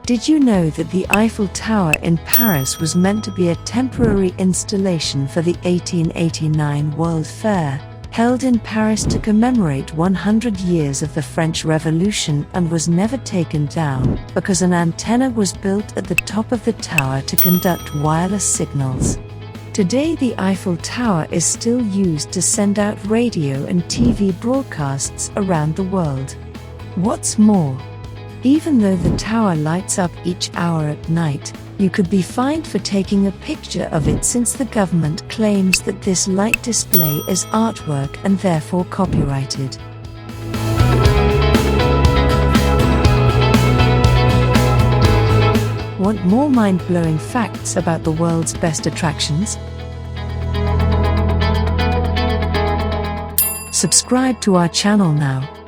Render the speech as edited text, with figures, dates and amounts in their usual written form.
Did you know that the Eiffel Tower in Paris was meant to be a temporary installation for the 1889 World Fair, held in Paris to commemorate 100 years of the French Revolution, and was never taken down because an antenna was built at the top of the tower to conduct wireless signals? Today, the Eiffel Tower is still used to send out radio and TV broadcasts around the world. What's more, even though the tower lights up each hour at night, you could be fined for taking a picture of it, since the government claims that this light display is artwork and therefore copyrighted. Want more mind-blowing facts about the world's best attractions? Subscribe to our channel now.